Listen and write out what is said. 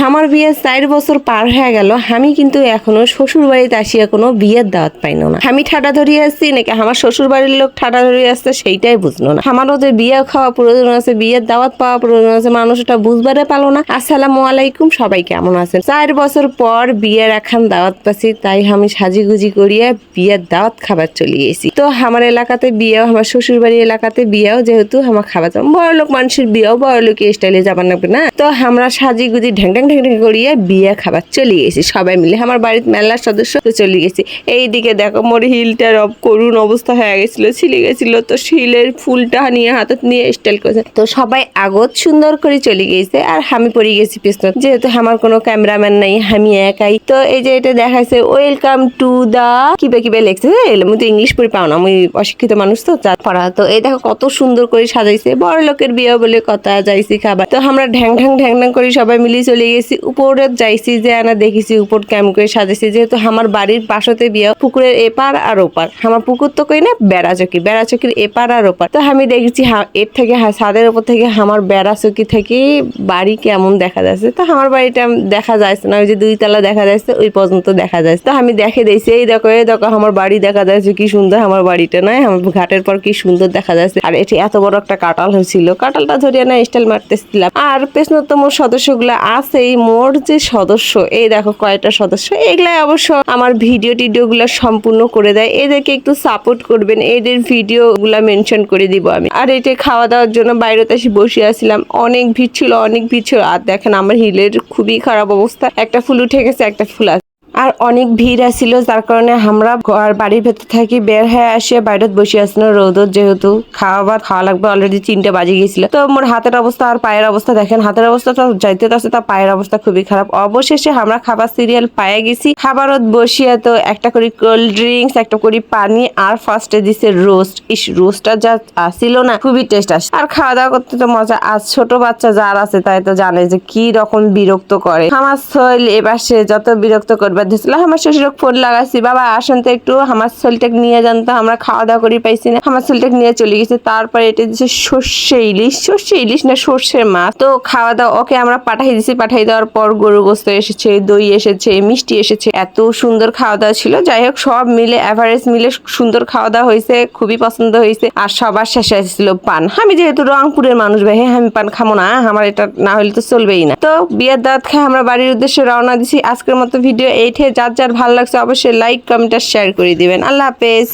আমার বিয়ে 4 বছর পার হয়ে গেল, আমি কিন্তু এখনো শ্বশুর বাড়িতে আসিয়া কোনো বিয়ের দাওয়াত পাইনো না। আমি ঠাডা ধরিয়ে আসছি নাকি আমার শ্বশুর বাড়ির লোক ঠাডা ধরিয়ে আসছে সেইটাই বুঝলো না। আমারও যে বিয়ে খাওয়া প্রয়োজন আছে, বিয়ের দাওয়াত পাওয়া প্রয়োজন আছে, মানুষটা বুঝবারে পালো না। আসসালামু আলাইকুম, সবাই কেমন আছেন? 4 বছর পর বিয়ের এখন দাওয়াত পাচ্ছি, তাই আমি সাজিগুজি করিয়ে বিয়ের দাওয়াত খাবার চলে গেছি। তো আমার এলাকাতে বিয়েও, আমার শ্বশুর বাড়ি এলাকাতে বিয়েও যেহেতু আমার খাবার বড় লোক মানুষের বিয়েও বড় লোক স্টাইলে যাবার লাগবে না। তো আমরা সাজিগুজি ঢ্যাং ঢ্যাং ঢ্যাং ঢ্যাং করিয়ে বিয়ে খাবার চলে গেছি সবাই মিলে। আমার বাড়ির মেলার সদস্য তো চলে গেছি। এইদিকে দেখো মোর হিলটার করুণ অবস্থা হয়ে গেছিল, ছিলে গেছিল। তো শিলের ফুলটা নিয়ে হাতত নিয়ে স্টাইল করেছে। তো সবাই আগত সুন্দর করে চলে গেছে আর আমি পড়ে গেছি পিছনে, যেহেতু আমার কোনো ক্যামেরাম্যান নাই, আমি একাই। তো এই যে এটা দেখাইছে ওয়েলকাম টু দা কিবে কিবে লেখছে। আমি তো ইংলিশ পড়ি পাও না, আমি অশিক্ষিত মানুষ তো যা পড়া। তো এই দেখো কত সুন্দর করে সাজাইছে, বড় লোকের বিয়ে বলে কথা যাইছি খাবার। তো আমরা ঢ্যাং ঢ্যাং ঢ্যাং ঢ্যাং করে সবাই মিলে চলে গেছি উপরে। যাইছি যে আনা দেখেছি উপর কেমন করে সাজাইছি, যেহেতু আমার বাড়ির পাশতে বিয়ে, পুকুরের এপার আর ওপার। আমার পুকুর তো কই না বেড়াচকি, বেড়াচকির এপার আর ওপার। তো আমি দেখেছি এর থেকে ছাদের উপর থেকে আমার বেড়াচকি থেকে বাড়ি কেমন দেখা যাচ্ছে। তো আমার বাড়িটা দেখা যাচ্ছে না, ওই যে 2 তলা দেখা যাচ্ছে ওই পর্যন্ত দেখা যাচ্ছে। তো আমি দেখে দিয়েছি এই দেখো আমার বাড়ি দেখা যাচ্ছে, কি সুন্দর আমার বাড়িটা নয়, আমার ঘাটের পর কি সুন্দর দেখা যাচ্ছে। আর এটি এত বড় একটা কাঁঠাল হয়েছিল, কাঁঠালটা ধরিয়ে না স্টাইল মারতেছিলাম। আর পেছনে মোর সদস্যগুলো আছে, এই মোর যে সদস্য এই দেখো কয়টা সদস্য, এগুলাই অবশ্য আমার ভিডিও টিডিও গুলা সম্পূর্ণ করে দেয়। এদেরকে একটু সাপোর্ট করবেন, এদের ভিডিও গুলা মেনশন করে দিব আমি। আর এটা খাওয়া দাওয়ার জন্য বাইরেতে এসে বসে আসছিলাম, অনেক ভিড় ছিল, অনেক ভিড় ছিল। আর দেখেন আমার হিলের খুবই খারাপ অবস্থা, একটা ফুল উঠে গেছে, একটা ফুল আছে। আর অনেক ভিড় আসছিল, যার কারণে আমরা বাড়ির ভেতর থাকি বের হয়ে আসিয়া বাইরেত বসে আসছিল রোদত, যেহেতু খাওয়া লাগবে। অলরেডি 3টা বাজে গেছিল। তো মোর হাতের অবস্থা আর পায়ের অবস্থা দেখেন, হাতের অবস্থা তো যাইতে আছে, তা পায়ের অবস্থা খুবই খারাপ। অবশেষে আমরা খাবার সিরিয়াল পায়ে গেছি। খাবারত বসিয়া তো একটা করে কোল্ড ড্রিঙ্কস, একটা করে পানি, আর ফার্স্টে দিছে রোস্ট। রোস্টটা যা আসছিল না, খুবই টেস্ট আসে। আর খাওয়া দাওয়া করতে তো মজা। আর ছোট বাচ্চা যার আছে তাই তো জানে যে কি রকম বিরক্ত করে। আমার শৈল এবার সে যত বিরক্ত করবে দিছিল। আমার শ্বশুরক ফোন লাগাইছি, বাবা আসেন তো একটু আমার শৈলটাকে নিয়ে যান তো, আমরা খাওয়া দাওয়া করি পাইছি না। আমার শৈলটাকে নিয়ে চলে গেছে। তারপরে এটা দিচ্ছে সর্ষে ইলিশ না সর্ষের মাছ। তো খাওয়া দাওয়া ওকে আমরা পাঠাই দিছি। পাঠাই দেওয়ার পর গরু গোস্ত এসেছে, দই এসেছে, মিষ্টি এসেছে, এত সুন্দর খাওয়া দাওয়া ছিল। যাই হোক সব মিলে এভারেজ মিলে সুন্দর খাওয়া দাওয়া হয়েছে, খুবই পছন্দ হয়েছে। আর সবার শেষে এসেছিল পান। আমি যেহেতু রংপুরের মানুষ ভাই, আমি পান খামো না, আমার এটা না হলে তো চলবেই না। তো বিয়ের দাওয়াত খেয়ে আমরা বাড়ির উদ্দেশ্যে রওনা দিছি। আজকের মতো ভিডিও এইটাই। যার যার ভালো লাগছে অবশ্যই লাইক কমেন্ট আর শেয়ার করে দিবেন। আল্লাহ হাফেজ।